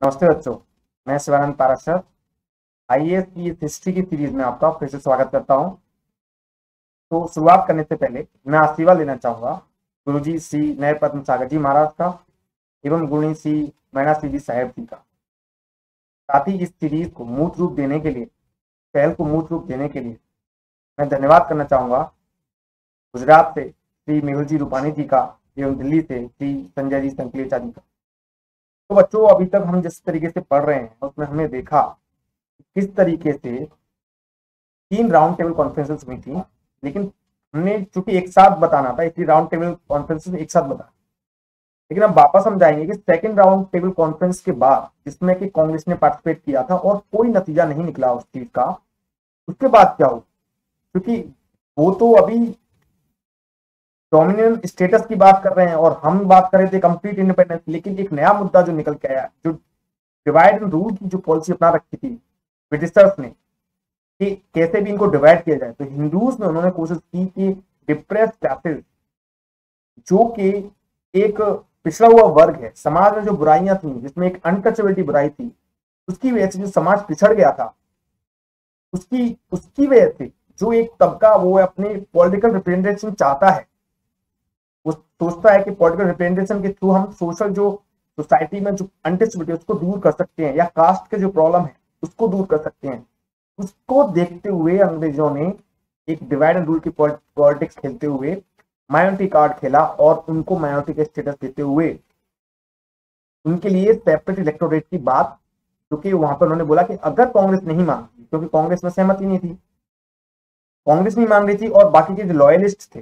नमस्ते बच्चों। मैं शिवानंद पाराशर आईएएस की इस हिस्ट्री की सीरीज में आपका फिर से स्वागत करता हूं। तो शुरुआत करने से पहले मैं आशीर्वाद लेना चाहूंगा गुरुजी श्री नए पद्म सागर जी महाराज का एवं गुणी श्री मैना सिंह जी साहेब जी का। साथ ही इस सीरीज को मूर्त रूप देने के लिए, पहल को मूर्त रूप देने के लिए मैं धन्यवाद करना चाहूंगा गुजरात से श्री मेहुल जी रूपानी जी का एवं दिल्ली से श्री संजय जी संकलेचा जी का। तो बच्चों, अभी तक हम जिस तरीके से पढ़ रहे हैं उसमें हमने देखा किस तरीके से 3 राउंड टेबल कॉन्फ्रेंसेस हुई थी, लेकिन हमने चूंकि एक साथ बताना था इसलिए राउंड टेबल कॉन्फ्रेंसेस एक साथ बता। लेकिन अब वापस हम जाएंगे कि सेकंड राउंड टेबल कॉन्फ्रेंस के बाद जिसमें कि कांग्रेस ने पार्टिसिपेट किया था और कोई नतीजा नहीं निकला उस चीज का, उसके बाद क्या हो, क्योंकि वो तो अभी डोमिनियन स्टेटस की बात कर रहे हैं और हम बात कर रहे थे कंप्लीट इंडिपेंडेंस। लेकिन एक नया मुद्दा जो निकल के आया, जो डिवाइड एंड रूल की जो पॉलिसी अपना रखी थी ब्रिटिशर्स ने कि कैसे भी इनको डिवाइड किया जाए, तो हिंदूज में उन्होंने कोशिश की कि डिप्रेस क्लासेस जो कि एक पिछड़ा हुआ वर्ग है, समाज में जो बुराइयां थी जिसमें एक अनटचेबिलिटी बुराई थी, उसकी वजह से जो समाज पिछड़ गया था, उसकी उसकी वजह से जो एक तबका वो अपने पॉलिटिकल रिप्रेजेंटेशन चाहता है, वो सोचता है कि पॉलिटिकल रिप्रेजेंटेशन के थ्रू हम सोशल जो सोसाइटी में जो अनटचेबिलिटी उसको दूर कर सकते हैं या कास्ट के जो प्रॉब्लम है उसको दूर कर सकते हैं। उसको देखते हुए अंग्रेजों ने एक डिवाइड एंड रूल की पॉलिटिक्स खेलते हुए माइनॉरिटी कार्ड खेला और उनको माइनॉरिटी के स्टेटस देते हुए उनके लिए सेपरेट इलेक्टोरेट की बात, क्योंकि वहां पर उन्होंने बोला कि अगर कांग्रेस नहीं मानती, क्योंकि कांग्रेस में सहमति नहीं थी, कांग्रेस नहीं मान रही थी और बाकी के जो लॉयलिस्ट थे,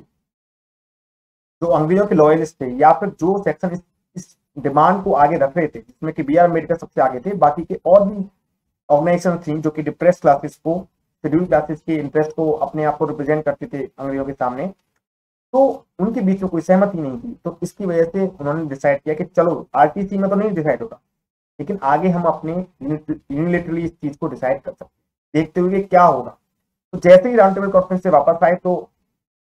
जो अंग्रेजों के लॉयलिस्ट थे या फिर जो सेक्शन इस डिमांड को आगे रख रहे थे, जिसमें कि बी.आर. अम्बेडकर सबसे आगे थे, बाकी के और भी ऑर्गेनाइजेशन थी जो कि डिप्रेस क्लासेस को, शेड्यूल क्लासेस के इंटरेस्ट को अपने आप को रिप्रेजेंट करते थे अंग्रेजों के सामने, तो उनके बीच में कोई सहमति नहीं थी। तो इसकी वजह से उन्होंने डिसाइड किया कि चलो आरटीसी में तो नहीं डिसाइड होगा, लेकिन आगे हम अपने यूनिलेटरली इस चीज को डिसाइड कर सकते हैं, देखते हुए क्या होगा। तो जैसे ही राउंड टेबल कॉन्फ्रेंस से वापस आए तो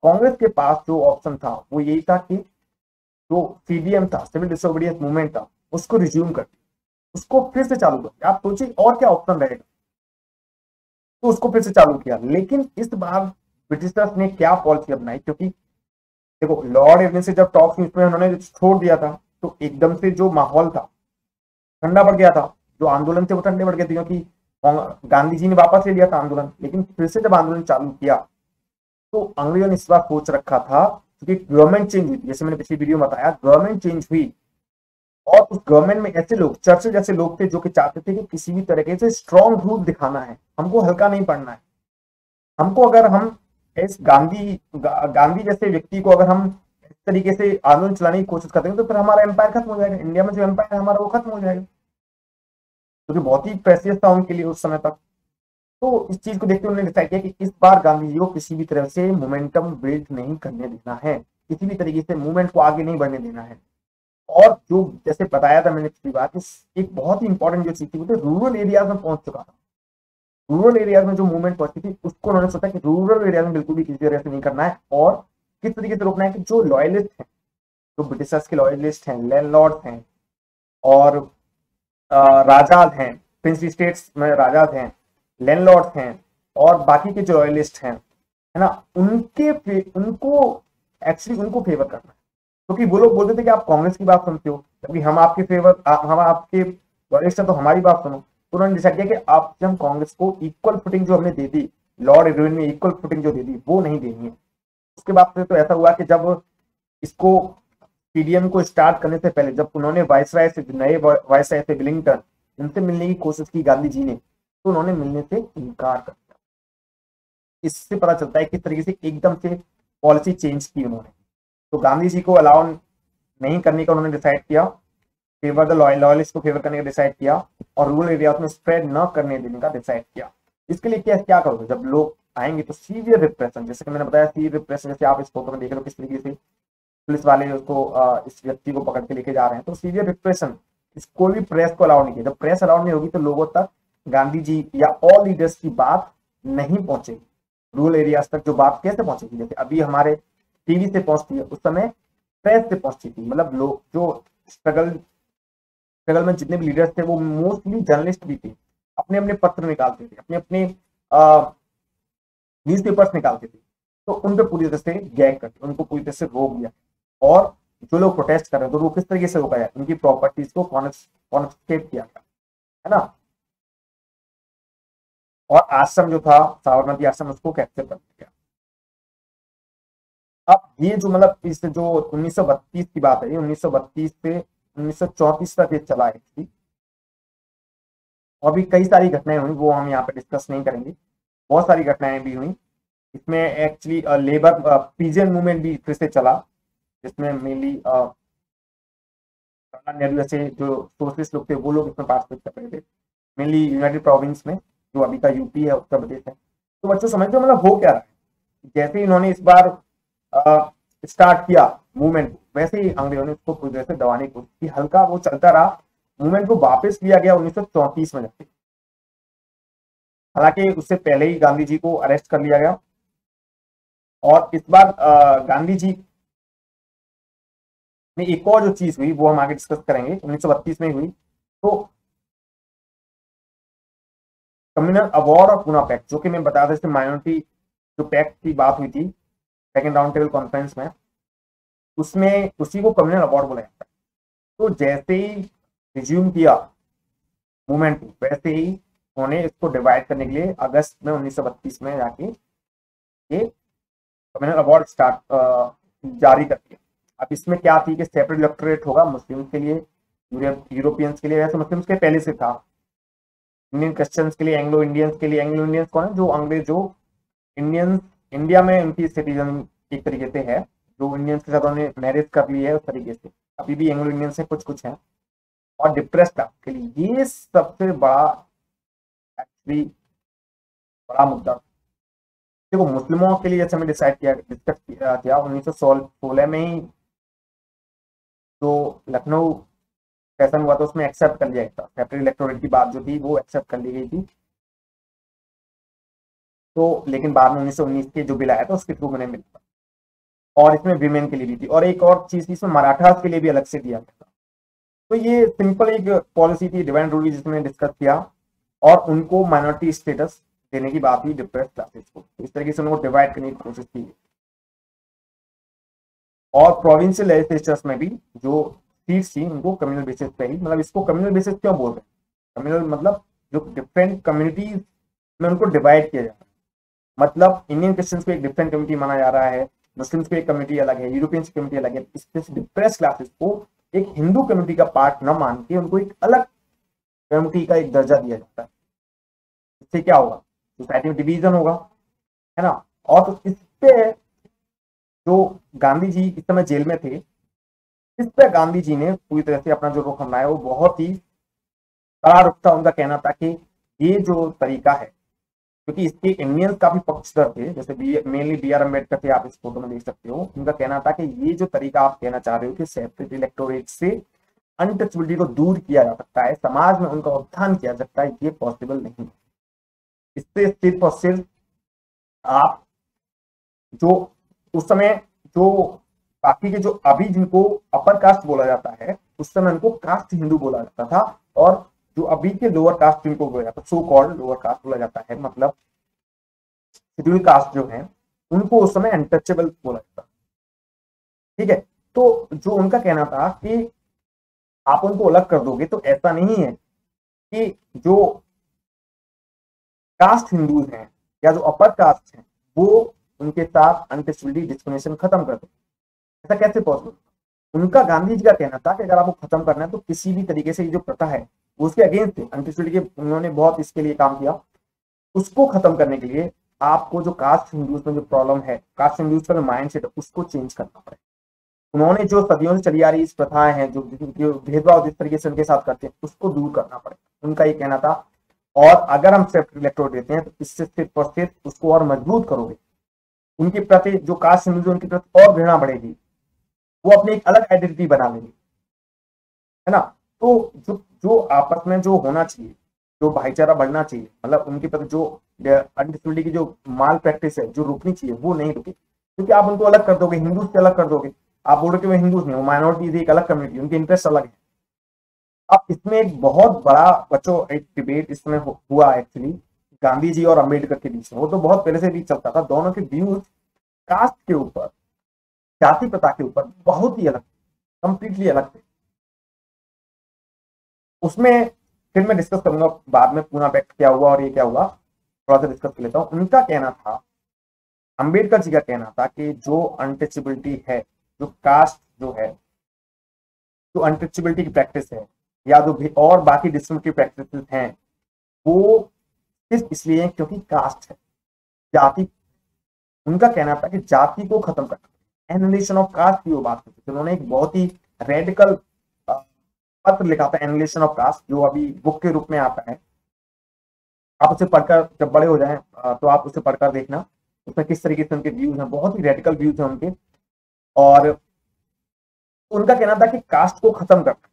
कांग्रेस के पास जो ऑप्शन था वो यही था कि जो सीडीएम था, सिविल डिसोबीडियंस मूवमेंट था, उसको रिज्यूम कर, उसको फिर से चालू कर। आप सोचिए और क्या ऑप्शन रहेगा। तो उसको फिर से चालू किया, लेकिन इस बार ब्रिटिशर्स ने क्या पॉलिसी अपनाई, क्योंकि देखो लॉर्ड इरविन से जब टॉक्स में उन्होंने छोड़ दिया था तो एकदम से जो माहौल था ठंडा पड़ गया था, जो आंदोलन थे वो ठंडे पड़ गए थे, क्योंकि गांधी जी ने वापस ले लिया था आंदोलन। लेकिन फिर से जब आंदोलन चालू किया तो अंग्रेजों ने इस बार सोच रखा था, क्योंकि गवर्नमेंट चेंज हुई, जैसे मैंने पिछली वीडियो में बताया, गवर्नमेंट चेंज हुई और उस गवर्नमेंट में ऐसे लोग, चर्चिल जैसे लोग थे जो कि चाहते थे कि किसी भी तरीके से स्ट्रॉन्ग रूप दिखाना है, हमको हल्का नहीं पड़ना है। हमको अगर हम इस गांधी जैसे व्यक्ति को अगर हम इस तरीके से आंदोलन चलाने की कोशिश करते हैं तो फिर हमारा एम्पायर खत्म हो जाएगा, इंडिया में जो एम्पायर है हमारा वो खत्म हो जाएगा, क्योंकि बहुत ही प्रेसियस था उनके लिए उस समय तक। तो इस चीज को देखते हुए उन्होंने डिसाइड किया कि इस बार गांधी जी को किसी भी तरह से मोमेंटम बिल्ड नहीं करने देना है, किसी भी तरीके से मूवमेंट को आगे नहीं बढ़ने देना है। और जो जैसे बताया था मैंने पिछली बार, एक बहुत ही इंपॉर्टेंट जो चीज थी वो रूरल एरियाज में पहुंच चुका था। रूरल एरियाज में जो मूवमेंट पहुंची थी उसको उन्होंने सोचा कि रूरल एरियाज में बिल्कुल भी किसी तरह से नहीं करना है, और किस तरीके से रोकना है कि जो लॉयलिस्ट हैं, जो ब्रिटिशर्स के लॉयलिस्ट हैं, लैंडलॉर्ड्स हैं और राजाद हैं, प्रिंसली स्टेट्स में राजाद हैं, लैंडलॉर्ड्स हैं और बाकी के जो रॉयलिस्ट हैं, है ना, उनको एक्चुअली उनको फेवर करना है। क्योंकि वो लोग बोलते थे कि आप कांग्रेस की बात सुनते हो, क्योंकि हम आपके फेवर, हम आपके रॉयलिस्ट हैं तो हमारी बात सुनो। तो उन्होंने डिसाइड किया कि आप हम कांग्रेस को इक्वल फुटिंग जो हमने दे दी, लॉर्ड इरविन ने इक्वल फुटिंग जो दे दी वो नहीं देनी है। उसके बाद से तो ऐसा हुआ कि जब इसको पीडीएम को स्टार्ट करने से पहले जब उन्होंने वायसराय से, नए वायसराय से विलिंगटन, उनसे मिलने की कोशिश की गांधी जी ने, तो उन्होंने मिलने से इनकार कर दिया। इससे पता चलता है किस तरीके से एकदम से पॉलिसी चेंज की उन्होंने। तो गांधी जी को अलाउ नहीं करने का उन्होंने डिसाइड किया, फेवर द लॉयलिस्ट को फेवर करने का डिसाइड किया और रूरल एरियाज में स्प्रेड न करने देने का डिसाइड किया। इसके लिए क्या क्या करोगे, जब लोग आएंगे तो सीवियर रिप्रेशन, जैसे कि मैंने बताया सीवियर रिप्रेशन, जैसे आप इस फोटो में देख रहे हो किस तरीके से पुलिस वाले उसको इस व्यक्ति को पकड़ के लेके जा रहे हैं। तो सीवियर रिप्रेशन, कोई भी प्रेस को अलाउ नहीं किया। जब प्रेस अलाउ नहीं होगी तो लोगों तक गांधी जी या ऑल लीडर्स की बात नहीं पहुंचेगी। रूरल एरियाज तक जो बात कैसे पहुंचेगी, जैसे अभी हमारे टीवी से पहुंचती है, उस समय प्रेस से पहुंचती थी। मतलब लोग जो स्ट्रगल स्ट्रगल में जितने भी लीडर्स थे वो मोस्टली जर्नलिस्ट भी थे, अपने अपने पत्र निकालते थे, अपने अपने न्यूज पेपर्स निकालते थे। तो उन पे पूरी तरह से गैग करके उनको पूरी तरह से रोक दिया, और जो लोग प्रोटेस्ट कर रहे थे तो वो किस तरीके से रोका जाए, उनकी प्रॉपर्टीज को कॉन्फिस्केट किया गया, है ना। और आश्रम जो था साबरमती आश्रम, उसको कैप्चर कर लिया। अब ये जो मतलब इस जो 1932 की बात है, ये 1932 से 1934 तक ये चला है। और भी कई सारी घटनाएं हुई, वो हम यहाँ पे डिस्कस नहीं करेंगे। बहुत सारी घटनाएं भी हुई इसमें। एक्चुअली लेबर पीजेंट मूवमेंट भी फिर से चला, जिसमें मेनली जवाहरलाल नेहरू जैसे जो सोशलिस्ट लोग थे वो लोग इसमें पार्टिसिपेट कर रहे थे, मेनली यूनाइटेड प्रोविंस में, जो अभी का यूपी है, उत्तर प्रदेश है। तो बच्चों समझते हो मतलब हो क्या रहा है। जैसे इन्होंने इस बार स्टार्ट किया मूवमेंट को, वैसे ही अंग्रेजों ने उसको पूरी तरह से दबाने की कोशिश की। हल्का वो चलता रहा, मूवमेंट को वापस लिया गया 1934 में जाके। हालांकि उससे पहले ही गांधी जी को अरेस्ट कर लिया गया। और इस बार गांधी जी में एक और जो चीज हुई वो हम आगे डिस्कस करेंगे, 1932 में हुई। तो कम्युनल अवार्ड और पूना पैक्ट, जो कि मैं बता दें माइनॉरिटी जो पैक्ट की बात हुई थी सेकेंड राउंड टेबल कॉन्फ्रेंस में, उसमें उसी को कम्युनल अवार्ड बोला जाता है। तो जैसे ही रिज्यूम किया मूवमेंट, वैसे ही उन्होंने इसको डिवाइड करने के लिए अगस्त में 1932 में जाके ये कम्युनल अवार्ड जारी कर दिया। अब इसमें क्या थी कि सेपरेट इलेक्टोरेट होगा मुस्लिम्स के लिए, यूरोपियंस के लिए। वैसे मुस्लिम्स के पहले से था, इंडियन क्रिश्चियंस के लिए, एंग्लो इंडियंस के लिए। एंग्लो इंडियंस कौन है? जो अंग्रेज जो इंडियंस इंडिया में उनकी सिटीजन एक तरीके से है, जो इंडियंस के साथ उन्होंने मैरिज कर ली है, उस तरीके से अभी भी एंग्लो इंडियंस है, कुछ कुछ है। और डिप्रेस क्लास के लिए ये सबसे बड़ा एक्चुअली बड़ा मुद्दा। देखो मुस्लिमों के लिए जैसे हमने डिस्कस किया 1916 में ही जो लखनऊ सेशन हुआ था, उसमें एक्सेप्ट कर लिया गया था। सेपरेट इलेक्टोरेट की बात जो थी वो एक्सेप्ट कर ली गई थी। तो लेकिन बाद में 1919 के जो बिल आया था उसके थ्रू उन्हें मिला, और इसमें विमेन के लिए भी थी। और एक और चीज थी, इसमें मराठास के लिए भी अलग से दिया गया था। तो ये सिंपल एक पॉलिसी थी, डिवाइन रूल, जिसमें डिस्कस किया, और उनको माइनॉरिटी स्टेटस देने की बात हुई डिप्रेस क्लासेस को। तो इस तरीके से उनको डिवाइड करने की कोशिश की। और प्रोविंशियल लेजिस्लेचर्स में भी जो सीट्स थी उनको कम्युनल बेसिस पे ही, मतलब इसको कम्युनल बेसिस क्यों बोल रहे हैं? कम्युनल मतलब जो डिफरेंट कम्युनिटीज में उनको डिवाइड किया जा रहा है। मतलब इंडियन क्रिश्चियंस को एक डिफरेंट कम्युनिटी माना जा रहा है, मुस्लिम्स को एक कम्युनिटी अलग है, यूरोपियंस की कम्युनिटी अलग है। इससे डिप्रेस क्लासेस को एक हिंदू कम्युनिटी का पार्ट न मान के उनको एक अलग कम्युनिटी का एक दर्जा दिया जाता है। इससे क्या होगा? सोसाइटी में डिवीजन होगा, है ना। और तो इस पे जो गांधी जी इस समय जेल में थे, इस पे गांधी जी ने पूरी तरह से अपना जो रुख अपनाया वो बहुत ही कड़ा रुख था। उनका कहना था कि ये जो तरीका है, क्योंकि इसके इंडियंस काफी पक्षधर थे, जैसे मेनली बी.आर. अम्बेडकर थे, आप इस फोटो में देख सकते हो। उनका कहना था कि ये जो तरीका आप कहना चाह रहे हो कि सेपरेट इलेक्टोरेट से अनटचेबिलिटी को दूर किया जा सकता है, समाज में उनका उत्थान किया जा सकता है, ये पॉसिबल नहीं है। इससे सिर्फ और सिर्फ आप जो उस समय जो बाकी के जो अभी जिनको अपर कास्ट बोला जाता है, उस समय उनको कास्ट हिंदू बोला जाता था। और जो अभी के लोअर कास्ट जिनको बोला जाता है, सो कॉल्ड लोअर कास्ट बोला जाता है, मतलब शेड्यूल कास्ट जो है, उनको उस समय अनटचेबल बोला जाता। ठीक है। तो जो उनका कहना था कि आप उनको अलग कर दोगे तो ऐसा नहीं है कि जो कास्ट हिंदूज हैं या जो अपर कास्ट हैं वो उनके साथ अनटचेबिलिटी डिस्क्रिमिनेशन खत्म कर दो। ऐसा कैसे पॉसिबल? उनका गांधी जी का कहना था कि अगर आपको खत्म करना है तो किसी भी तरीके से ये जो प्रथा है उसके अगेंस्ट थे, अनटचेबिलिटी के उन्होंने बहुत इसके लिए काम किया। उसको खत्म करने के लिए आपको जो कास्ट हिंदूज में जो प्रॉब्लम है, कास्ट हिंदूज का जो माइंड सेट है, उसको चेंज करना पड़ेगा। उन्होंने जो सदियों से चली आ रही इस प्रथाएं हैं, जो भेदभाव जिस तरीके से उनके साथ करते हैं, उसको दूर करना पड़ेगा, उनका ये कहना था। और अगर हम सेपरेट इलेक्टोरेट देते हैं तो इससे सिर्फ और सिर्फ उसको और मजबूत करोगे, उनके प्रति जो कास्ट हिंदू उनके प्रति और घृणा बढ़ेगी, वो अपनी एक अलग आइडेंटिटी बना लेंगे, है ना। तो जो जो आपस में जो होना चाहिए, जो भाईचारा बढ़ना चाहिए, मतलब उनके प्रति जो अनडिस्पिलिटी की जो माल प्रैक्टिस है जो रुकनी चाहिए, वो नहीं रुकी। क्योंकि आप उनको अलग कर दोगे, हिंदू से अलग कर दोगे। आप बोल रहे कि वो हिंदूज नहीं, वो माइनॉरिटीज, एक अलग कम्युनिटी, उनके इंटरेस्ट अलग है। अब इसमें एक बहुत बड़ा बच्चों एक डिबेट इसमें हुआ एक्चुअली गांधी जी और अंबेडकर के बीच में। वो तो बहुत पहले से भी चलता था, दोनों के व्यूज कास्ट के ऊपर, जाति प्रथा के ऊपर बहुत ही अलग, कंप्लीटली अलग थे। उसमें फिर मैं डिस्कस करूंगा बाद में पूना पैक्ट क्या हुआ और ये क्या हुआ, थोड़ा सा डिस्कस कर लेता हूं। उनका कहना था, अंबेडकर जी का कहना था कि जो अनटचेबिलिटी है, जो कास्ट जो है, जो अनटचेबिलिटी की प्रैक्टिस है या जो भी और बाकी डिस्क्रिमिनेटरी प्रैक्टिसेस हैं, वो सिर्फ इसलिए क्योंकि कास्ट है, जाति। उनका कहना था कि जाति को खत्म करना, एनिहिलेशन ऑफ कास्ट की वो बात करते थे। उन्होंने एक बहुत ही रेडिकल पत्र लिखा था, एनिहिलेशन ऑफ कास्ट, जो अभी बुक के रूप में आता है। आप उसे पढ़कर जब बड़े हो जाएं तो आप उसे पढ़कर देखना, उसमें किस तरीके से उनके व्यूज हैं, बहुत ही रेडिकल व्यूज हैं उनके। और उनका कहना था कि कास्ट को खत्म करना।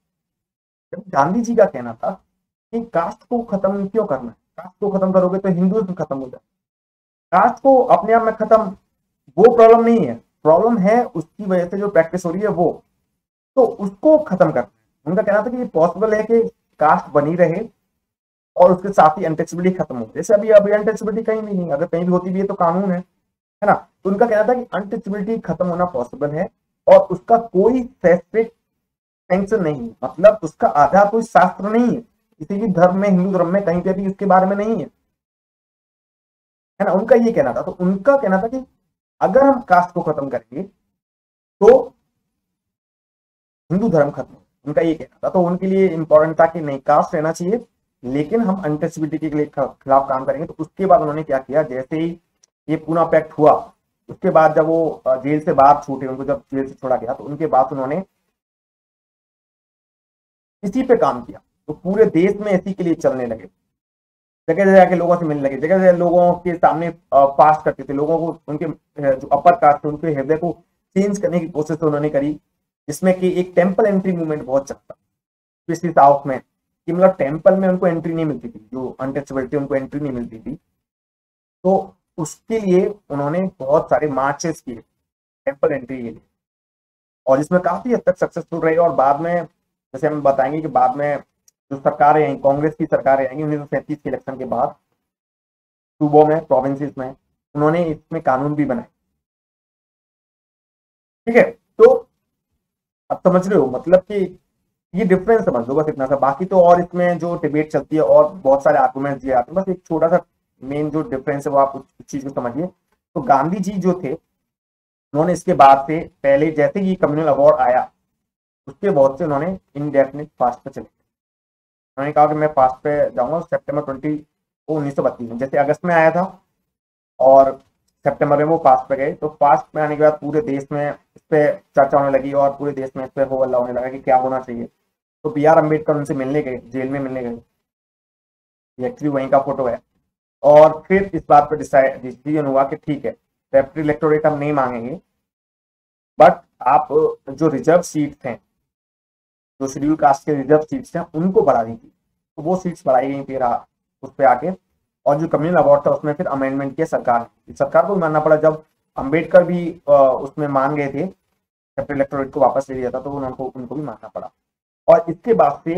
जब गांधी जी का कहना था कि कास्ट को खत्म क्यों करना है, कास्ट को खत्म करोगे तो हिंदुइज्म खत्म हो जाए। कास्ट को अपने आप में खत्म वो प्रॉब्लम नहीं है, प्रॉब्लम है उसकी वजह से जो प्रैक्टिस हो रही है वो, तो उसको खत्म करना है। उनका कहना था कि ये पॉसिबल है कि कास्ट बनी रहे और उसके साथ ही अनटचेबिलिटी खत्म हो। जैसे अभी अभी अनटचेबिलिटी कहीं भी नहीं, अगर कहीं भी होती भी है तो कानून है ना। तो उनका कहना था कि अनटचेबिलिटी खत्म होना पॉसिबल है और उसका कोई स्पेसिफिक सेंक्शन नहीं, मतलब उसका आधार कोई शास्त्र नहीं है, किसी भी धर्म में, हिंदू धर्म में कहीं पे भी उसके बारे में नहीं है ना। उनका ये कहना था। तो उनका कहना था कि अगर हम कास्ट को खत्म करेंगे तो हिंदू धर्म खत्म, उनका ये कहना था। तो उनके लिए इंपॉर्टेंट था कि नहीं, कास्ट रहना चाहिए लेकिन हम अनटचेबिलिटी के लिए खिलाफ काम करेंगे। तो उसके बाद उन्होंने क्या किया, जैसे ही ये पूना पैक्ट हुआ, उसके बाद जब वो जेल से बाहर छूटे, उनको जब जेल से छोड़ा गया, तो उनके बाद उन्होंने इसी पे काम किया। तो पूरे देश में इसी के लिए चलने लगे, जगह जगह जाके लोगों से मिलने लगे, जगह जगह लोगों के सामने पास करते थे, लोगों को उनके जो अपर कास्ट थे उनके हृदय को चेंज करने की कोशिश उन्होंने करी। जिसमें कि एक टेम्पल एंट्री मूवमेंट बहुत चलता, स्पेशली साउथ में, कि मतलब टेम्पल में उनको एंट्री नहीं मिलती थी, जो अनटचेबिलिटी उनको एंट्री नहीं मिलती थी। तो उसके लिए उन्होंने बहुत सारे मार्चेस किए टेम्पल एंट्री के लिए, और जिसमें काफी हद तक सक्सेसफुल रहे। और बाद में जैसे हम बताएंगे कि बाद में जो सरकारें आई, कांग्रेस की सरकारें आएंगी 1937 के इलेक्शन के बाद, सूबों में, प्रोविंसेस में, उन्होंने इसमें कानून भी बनाए। ठीक है, तो अब समझ रहे हो, मतलब कि ये डिफरेंस समझ लो, बस इतना सा। बाकी तो और इसमें जो डिबेट चलती है और बहुत सारे आर्गूमेंट्स दिए आते हैं, बस एक छोटा सा मेन जो डिफरेंस है वो आप उस चीज को समझिए। तो गांधी जी जो थे, उन्होंने इसके बाद से पहले जैसे ही कम्युनल अवार्ड आया, उसके बाद से उन्होंने इनडेफिनिट फास्ट पे चले। उन्होंने कहा कि मैं फास्ट पे जाऊंगा सितंबर 1932 में, जैसे अगस्त में आया था और सितंबर में वो फास्ट पे गए। तो फास्ट में आने के बाद पूरे देश में इस पे चर्चा होने लगी और पूरे देश में इस पे हो हल्ला होने लगा कि क्या होना चाहिए। तो बी आर अम्बेडकर उनसे मिलने गए, जेल में मिलने गए, ये एक्चुअली वहीं का फोटो है। और फिर इस बात पर डिसीजन हुआ कि ठीक है, सेपरेट इलेक्टोरेट हम नहीं मांगेंगे, बट आप जो रिजर्व सीट्स हैं, जो शेड्यूल कास्ट के रिजर्व सीट्स हैं, उनको बढ़ा दी थी। तो वो सीट्स बढ़ाई गई फिर उस पर आके। और जो कम्युनल अवार्ड था उसमें फिर अमेंडमेंट किया सरकार को मानना पड़ा। जब अंबेडकर भी उसमें मान गए थे, सेपरेट इलेक्टोरेट को वापस ले लिया था, तो उनको भी मानना पड़ा। और इसके बाद से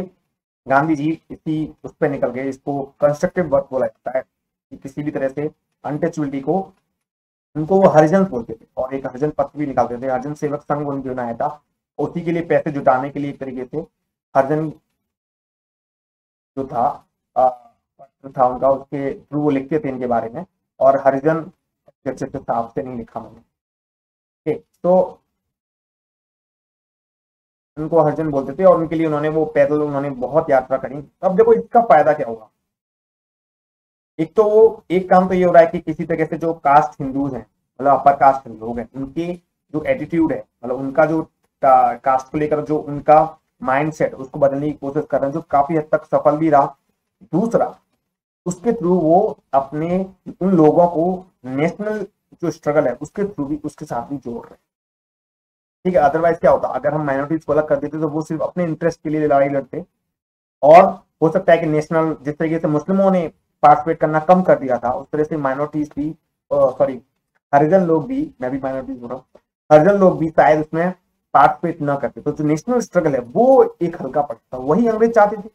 गांधी जी इसी उस पर निकल गए। इसको कंस्ट्रक्टिव वर्क बोला जाता है, कि किसी भी तरह से अनटचेबिलिटी को, उनको वो हरिजन बोलते थे और एक हरिजन पत्र भी निकालते थे, हरिजन सेवक संघ उन्होंने बनाया था। उसी के लिए पैसे जुटाने के लिए एक तरीके से हरिजन जो था पत्र था उनका, उसके थ्रू वो लिखते थे इनके बारे में। और हरिजन अच्छे से साफ से नहीं लिखा मैंने, ठीक। तो उनको हरिजन बोलते थे और उनके लिए उन्होंने वो पैदल उन्होंने बहुत यात्रा करी। अब देखो इसका फायदा क्या होगा। एक तो वो एक काम तो ये हो रहा है कि किसी तरीके से जो कास्ट हिंदूज हैं, मतलब अपर कास्ट लोग हैं, उनके जो एटीट्यूड है, मतलब उनका जो कास्ट को लेकर जो उनका माइंडसेट, उसको बदलने की कोशिश कर रहे हैं, जो काफी हद तक सफल भी रहा। दूसरा, उसके थ्रू वो अपने उन लोगों को नेशनल जो स्ट्रगल है उसके थ्रू भी, उसके साथ भी जोड़ रहे हैं। ठीक है, अदरवाइज क्या होता, अगर हम माइनॉरिटीज को अलग कर देते तो वो सिर्फ अपने इंटरेस्ट के लिए लड़ाई लड़ते। और हो सकता है कि नेशनल, जिस तरीके से मुस्लिमों ने पार्टिसिपेट करना कम कर दिया था, उस तरह से माइनॉरिटीज भी, सॉरी हरिजन लोग भी, मैं भी माइनॉरिटीज बोल रहा हूँ, हरिजन लोग भी शायद उसमें पार्टिसिपेट ना करते तो जो नेशनल स्ट्रगल है वो एक हल्का पड़ता, वही अंग्रेज चाहते थे,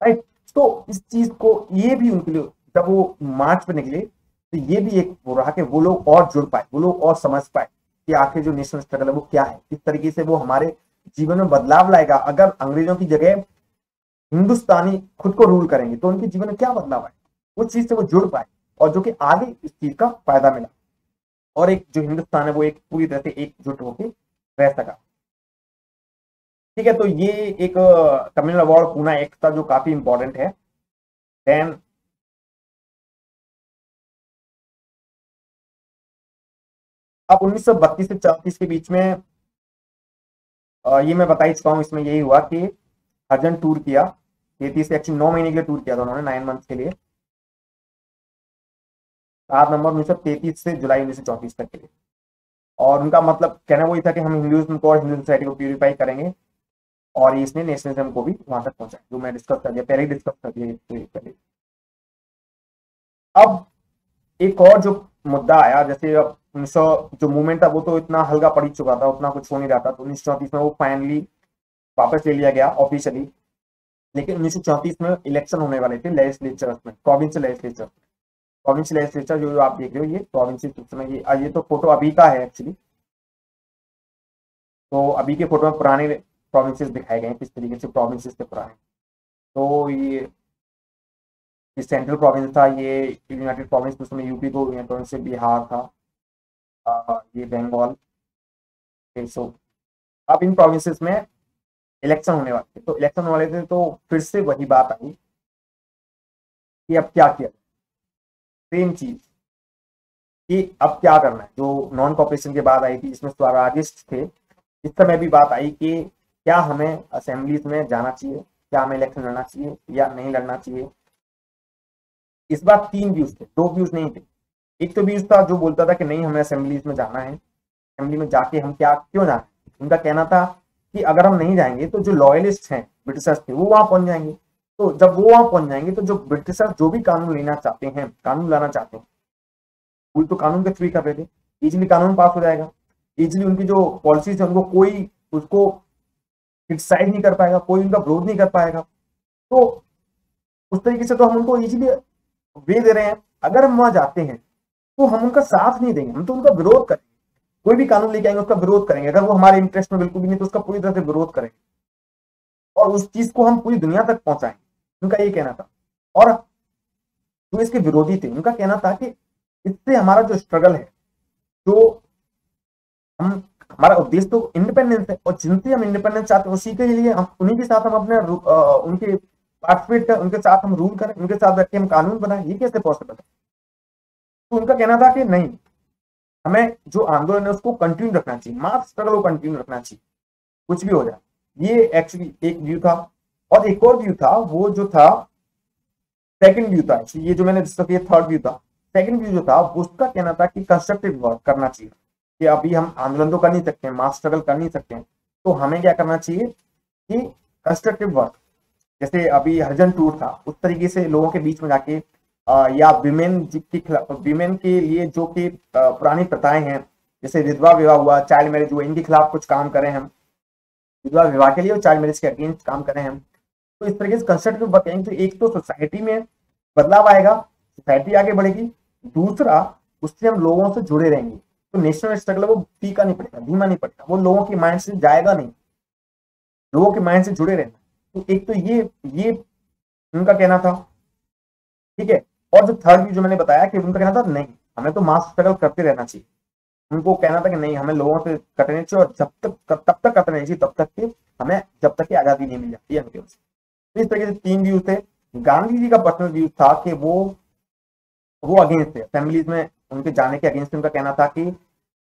राइट। तो इस चीज को ये भी उनके लिए जब वो मार्च पे निकले तो ये भी एक वो रहा कि वो लोग और जुड़ पाए, वो लोग और समझ पाए कि आखिर जो नेशनल स्ट्रगल है वो क्या है, किस तरीके से वो हमारे जीवन में बदलाव लाएगा। अगर अंग्रेजों की जगह हिंदुस्तानी खुद को रूल करेंगे तो उनके जीवन में क्या बदलाव आए, उस चीज से वो जुड़ पाए और जो कि आगे इस चीज का फायदा मिला और एक जो हिंदुस्तान है वो एक पूरी तरह से एकजुट होकर रह सका। ठीक है, तो ये एक कम्युनल अवार्ड पूना एक्ट था जो काफी इंपॉर्टेंट है। देन अब 1932 से 34 के बीच में ये मैं बता ही चुका हूं, इसमें यही हुआ कि हरिजन टूर किया 33 से, एक्चुअली 9 महीने के लिए टूर किया था उन्होंने, 9 मंथ के लिए, 7 नवंबर 1933 से जुलाई 1934 तक के लिए। और उनका मतलब कहना वही था कि हम हिंदुइज्म को और हिंदू सोसाइटी को प्यूरिफाई करेंगे और इसने नेशनलिज्म को भी वहां तक पहुंचाया, जो मैं डिस्कस कर दिया पहले ही डिस्कस कर दिया पहले। अब एक और जो मुद्दा आया, जैसे अब 1900 जो मूवमेंट था वो तो इतना हल्का पड़ चुका था, उतना कुछ हो नहीं रहा था, तो 1934 में वो फाइनली वापस ले लिया गया ऑफिशियली। लेकिन 1934 में इलेक्शन होने वाले थे लेजिस्लेचर में, प्रोविंशियल लेजिस्लेचर। प्रोविंशियल लेजिस्लेचर जो आप देख रहे हो ये प्रोविंशियल सिस्टम है, ये तो फोटो अभी का है एक्चुअली। तो अभी के फोटो में पुराने प्रोविंसेस दिखाए गए हैं, किस तरीके से प्रोविंसेस थे पुराने। तो ये सेंट्रल प्रोविंस था, ये यूनाइटेड प्रोविंस, उसमें यूपी को प्रोविंस से बिहार था, ये बंगाल। सो अब इन प्रोविंसेस में इलेक्शन होने वाले थे, तो इलेक्शन होने वाले थे तो फिर से वही बात आई कि अब क्या किया, सेम चीज कि अब क्या करना है। जो नॉन कॉपरेशन के बाद आई थी जिसमें स्वराजिस्ट थे, इस समय भी बात आई कि क्या हमें असेंबलीज में जाना चाहिए, क्या हमें इलेक्शन लड़ना चाहिए या नहीं लड़ना चाहिए। इस बार 3 व्यूज थे, 2 व्यूज नहीं थे। एक तो व्यूज था जो बोलता था कि नहीं हमें असेंबलीज में जाना है, असेंबली में जाके हम क्या क्यों जाना है। उनका कहना था कि अगर हम नहीं जाएंगे तो जो लॉयलिस्ट हैं ब्रिटिशर्स थे वो वहां पहुंच जाएंगे, तो जब वो वहां पहुंच जाएंगे तो जो ब्रिटिशर्स जो भी कानून लेना चाहते हैं, कानून लाना चाहते हैं, वो तो कानून के थ्रू कर रहे थे, इजिली कानून पास हो जाएगा, इजिली उनकी जो पॉलिसीज है उनको कोई उसको क्रिटिसाइज नहीं कर पाएगा, कोई उनका विरोध नहीं कर पाएगा। तो उस तरीके से तो हम उनको इजिली वे दे रहे हैं। अगर हम वहां जाते हैं तो हम उनका साथ नहीं देंगे, हम तो उनका विरोध करेंगे, कोई भी कानून लेके आएंगे उसका विरोध करेंगे, अगर वो हमारे इंटरेस्ट में बिल्कुल भी नहीं तो उसका पूरी तरह से विरोध करेंगे और उस चीज को हम पूरी दुनिया तक पहुंचाएंगे, उनका ये कहना था। और जो इसके विरोधी थे उनका कहना था कि इससे हमारा जो स्ट्रगल है, जो हम हमारा उद्देश्य तो इंडिपेंडेंस है और जिनसे हम इंडिपेंडेंस चाहते हैं उसी के लिए हम उन्हीं के साथ हम अपने उनके पार्टिसिपेट करें, उनके साथ हम रूल करें, उनके साथ बैठ के हम कानून बनाएं, ये कैसे पॉसिबल है। तो उनका कहना था कि नहीं, हमें जो आंदोलन है उसको कंटिन्यू रखना चाहिए, मास स्ट्रगल को कंटिन्यू रखना चाहिए, कुछ भी हो जाए। ये एक्चुअली एक व्यू था। और एक और व्यू था, वो जो था सेकंड व्यू था, ये जो मैंने डिस्कस किया थर्ड व्यू था। सेकंड व्यू जो था उसका कहना था कि कंस्ट्रक्टिव वर्क करना चाहिए, कि अभी हम आंदोलन तो कर नहीं सकते हैं, मास स्ट्रगल कर नहीं सकते हैं, तो हमें क्या करना चाहिए कि कंस्ट्रक्टिव वर्क, जैसे अभी हरिजन टूर था उस तरीके से लोगों के बीच में जाके या विमेन के लिए जो कि पुरानी प्रथाएं हैं, जैसे विधवा विवाह हुआ, चाइल्ड मैरिज हुआ, इनके खिलाफ कुछ काम करें हम, विधवा विवाह के लिए और चाइल्ड मैरिज के अगेंस्ट काम करें हम। तो इस तरीके से कंस्ट्रक्टिव वर्क करेंगे तो एक तो सोसाइटी में बदलाव आएगा, सोसाइटी आगे बढ़ेगी, दूसरा उससे हम लोगों से जुड़े रहेंगे, तो नेशनल स्ट्रगल वो फीका नहीं पड़ेगा, धीमा नहीं पड़ेगा, वो लोगों के माइंड से जाएगा नहीं, लोगों के माइंड से जुड़े रहना। तो एक तो ये उनका कहना था, ठीक है। और जो थर्ड जो मैंने बताया कि उनका कहना था नहीं, हमें तो मास स्ट्रगल करते रहना चाहिए, उनको कहना था कि नहीं हमें लोगों से कटने चाहिए और तब तक कटने चाहिए तब तक कि हमें जब तक की आजादी नहीं मिल जाती है। तो इस तरीके से 3 व्यूज थे। गांधी जी का पर्सनल व्यू था कि वो अगेंस्ट थे असेंबलीज में, उनके जाने के अगेंस्ट उनका कहना था कि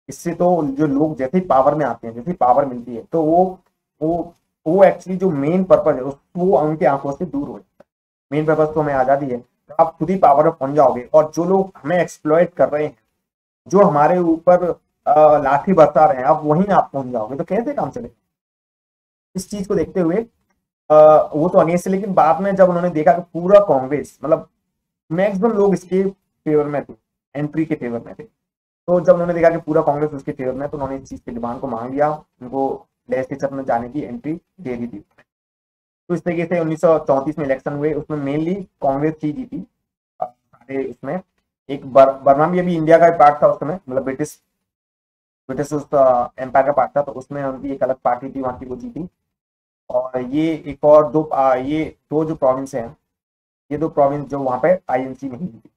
इससे तो जो लोग जैसे ही पावर में आते हैं, जैसे ही पावर मिलती है तो वो एक्चुअली जो मेन पर्पज है वो उनके आंखों से दूर हो जाता है। मेन पर्पज तो हमें आजादी है, तो आप खुद ही पावर में पहुंच जाओगे और जो लोग हमें एक्सप्लॉइट कर रहे हैं, जो हमारे ऊपर लाठी बरसा रहे हैं, आप वहीं आप पहुंच जाओगे, तो कैसे काम चलेगा। इस चीज को देखते हुए वो तो अगेंस्ट, लेकिन बाद में जब उन्होंने देखा कि पूरा कांग्रेस मतलब मैक्सिमम लोग इसके फेवर में थे, एंट्री के फेवर में थे, तो जब उन्होंने देखा कि पूरा कांग्रेस उसके फेवर में, तो उन्होंने इस चीज की डिमांड को मांग लिया, उनको लेजिस्लेचर में जाने की एंट्री दे दी थी। तो इस तरीके से 1934 में इलेक्शन हुए, उसमें मेनली कांग्रेस ही जीती सारे। उसमें एक बर्मा भी अभी इंडिया का पार्ट था उस समय, मतलब ब्रिटिश ब्रिटिश उस एम्पायर का पार्ट था, तो उसमें उनकी एक अलग पार्टी थी वहां की, वो जीती। और ये एक और दो ये दो जो प्रोविंस हैं, ये दो प्रोविंस जो वहां पे आईएनसी नहीं जीती।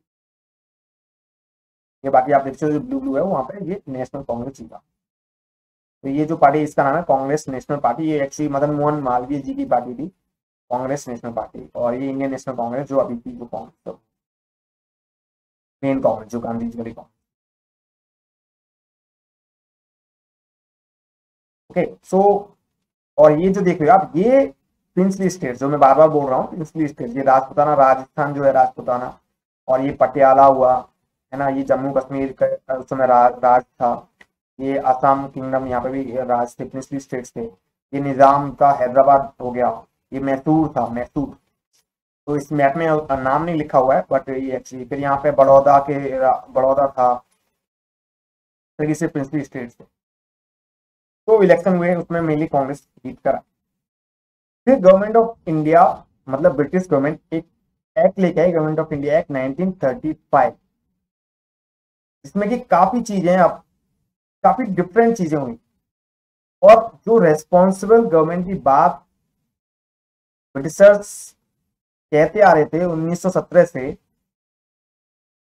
ये बाकी आप देखते हो जो ब्लू ब्लू है वहां पे ये नेशनल कांग्रेस जीता। तो ये जो पार्टी, इसका नाम है कांग्रेस नेशनल पार्टी। ये एक्चुअली मदन मोहन मालवीय जी की पार्टी थी, कांग्रेस नेशनल पार्टी। और ये इंडियन नेशनल कांग्रेस जो अभी की जो कांग्रेस, मेन कांग्रेस जो गांधी जी वाली कांग्रेस। ओके सो, और ये जो देख रहे हो आप, ये प्रिंसली स्टेट जो मैं बार बार बोल रहा हूँ, प्रिंसली स्टेट, ये राजपुताना, राजस्थान जो है राजपुताना, और ये पटियाला हुआ है ना, ये जम्मू कश्मीर का उस समय राज था। ये असम किंगडम, यहाँ पे भी राज थे, प्रिंसली स्टेट्स थे। ये निजाम का हैदराबाद हो गया। ये मैसूर था, मैसूर। तो इस मैप में नाम नहीं लिखा हुआ है, बट ये एक्चुअली फिर यहाँ पे बड़ौदा था। इस तरीके से प्रिंसली स्टेट्स थे। तो इलेक्शन हुए, उसमें मेनली कांग्रेस जीत कर आई। फिर गवर्नमेंट ऑफ इंडिया, मतलब ब्रिटिश गवर्नमेंट एक एक्ट लेके आई, गवर्नमेंट ऑफ इंडिया एक्ट 1935, जिसमें कि काफी चीजें, अब काफी डिफरेंट चीजें हुई। और जो रेस्पॉन्सिबल गवर्नमेंट की बात ब्रिटिशर्स कहते आ रहे थे 1917 से,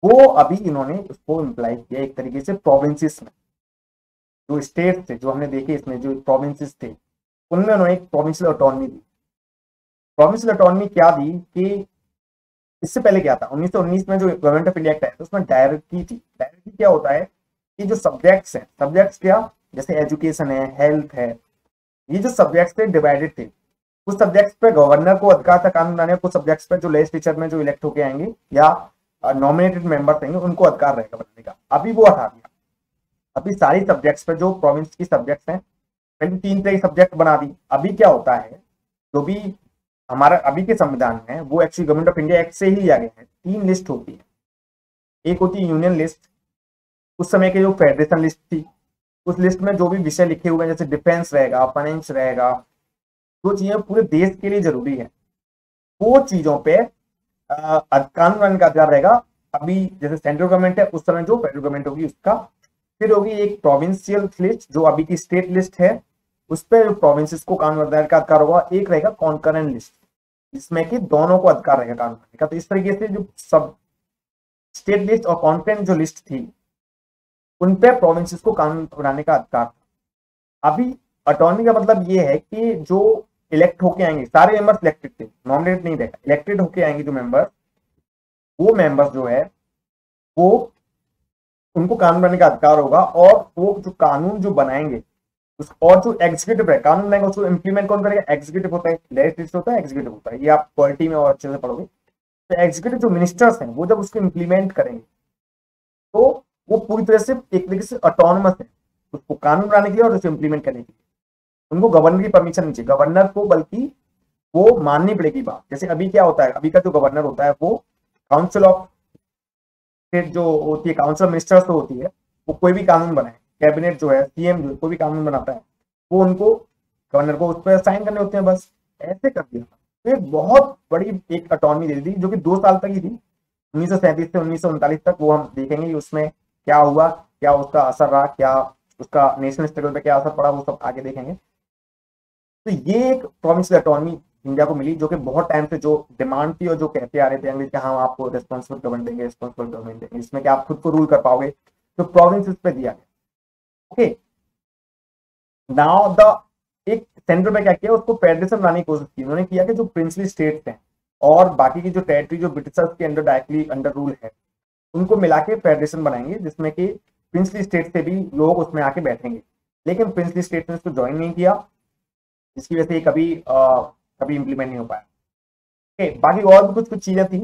वो अभी इन्होंने उसको इम्प्लाई किया एक तरीके से प्रोविंसेस में। जो स्टेट थे जो हमने देखे, इसमें जो प्रोविंसेस थे, उनमें उन्होंने एक प्रोविंशियल ऑटोनॉमी दी। प्रोविंशियल ऑटोनॉमी क्या दी कि इससे पहले क्या था, 1919 में जो गवर्नमेंट ऑफ इंडिया एक्ट आया था, उसमें डायरेक्टरी थी। डायरेक्टरी क्या होता है कि जो सब्जेक्ट्स हैं, सब्जेक्ट्स क्या, जैसे एजुकेशन है, हेल्थ है, ये जो सब्जेक्ट्स थे डिवाइडेड थे। कुछ सब्जेक्ट्स पे गवर्नर को अधिकार था कानून बनाने, कुछ सब्जेक्ट्स पे जो लेजिस्लेचर में जो इलेक्ट होके आएंगे या नॉमिनेटेड मेंबर्स रहेंगे उनको अधिकार रहेगा बनाने का। अभी वो हटा दिया। अभी सारी सब्जेक्ट्स पे जो प्रोविंस की सब्जेक्ट्स हैं, पहले 3 तरह की सब्जेक्ट बना दी। अभी क्या होता है, जो भी हमारा अभी के संविधान में, वो actually government of India act से ही लिया गया है। 3 लिस्ट होती है। एक होती है यूनियन लिस्ट, उस समय के जो फेडरेशन लिस्ट थी, उस लिस्ट में जो भी विषय लिखे हुए हैं, जैसे डिफेंस रहेगा, फाइनेंस रहेगा, जो चीजें पूरे देश के लिए जरूरी है, वो चीजों पे कानून बनाने का अधिकार रहेगा। अभी जैसे सेंट्रल गवर्नमेंट है, उस समय जो फेडरल गवर्नमेंट होगी उसका। फिर होगी एक प्रोविंशियल लिस्ट, जो अभी की स्टेट लिस्ट है, उस पर प्रोविंसेस को कानून बनाने का अधिकार होगा। एक रहेगा कॉन्करेंट लिस्ट, जिसमें कि दोनों को अधिकार रहेगा कानून बनाने का। तो इस तरीके से जो सब स्टेट लिस्ट और कॉन्करेंट जो लिस्ट थी, उन पे प्रोविंसेस को कानून बनाने का अधिकार था। अभी अटॉर्नी का मतलब ये है कि जो इलेक्ट होके आएंगे, सारे मेंबर्स इलेक्टेड थे, नॉमिनेट नहीं रहेगा, इलेक्टेड होके आएंगे जो मेंबर, वो मेंबर्स जो है, वो उनको कानून बनाने का अधिकार होगा। और वो जो कानून जो बनाएंगे और जो एग्जीक्यूटिव है, कानून बनाएंगे, उसको इंप्लीमेंट कौन करेगा, एग्जीक्यूटिव होता है, लेजिस्लेटिव होता है, एग्जीक्यूटिव होता है। ये आप पॉलिटी में और अच्छे से पढ़ोगे। तो एग्जीक्यूटिव जो मिनिस्टर्स हैं, वो जब उसको इंप्लीमेंट करेंगे, तो वो पूरी तरह से एक तरीके से ऑटोनोमस है, उसको कानून बनाने के लिए और उसे इंप्लीमेंट करने के लिए। उनको गवर्नर की परमिशन नहीं चाहिए, गवर्नर को बल्कि वो माननी पड़ेगी बात। जैसे अभी क्या होता है, अभी का जो गवर्नर होता है वो काउंसिल ऑफ स्टेट जो होती है, काउंसिल ऑफ मिनिस्टर्स तो होती है, वो कोई भी कानून बनाए, कैबिनेट जो है, सीएम जो कोई भी कानून बनाता है, वो उनको, गवर्नर को उस पर साइन करने होते हैं, बस ऐसे कर दिया। तो एक बहुत बड़ी एक अटॉर्नी दे दी, जो कि 2 साल तक ही थी, 1937 से 1939 तक। वो हम देखेंगे उसमें क्या हुआ, क्या उसका असर रहा, क्या उसका नेशनल स्ट्रगल पे क्या असर पड़ा, वो सब आगे देखेंगे। तो ये एक प्रोविंशियल अटॉर्नी इंडिया को मिली, जो कि बहुत टाइम से जो डिमांड थी और जो कहते आ रहे थे अंग्रेज, हाँ आपको रेस्पॉन्सिबल गवर्नमेंट देंगे, रेस्पॉन्सिबल गवर्नमेंट देंगे, इसमें कि आप खुद को रूल कर पाओगे, तो प्रोविंसेस पे दिया गया। ओके, नाउ द एक सेंटर में क्या किया, उसको फेडरेशन बनाने की कोशिश की उन्होंने, किया कि जो प्रिंसली स्टेट्स हैं और बाकी की जो टेरिटरी जो ब्रिटिशर्स के अंडर डायरेक्टली अंडर रूल है, उनको मिला के फेडरेशन बनाएंगे, जिसमें कि प्रिंसली स्टेट से भी लोग उसमें आके बैठेंगे। लेकिन प्रिंसली स्टेट ने इसको ज्वाइन नहीं किया, जिसकी वजह से ये कभी इंप्लीमेंट नहीं हो पाया। ओके, बाकी और भी कुछ कुछ चीजें थी,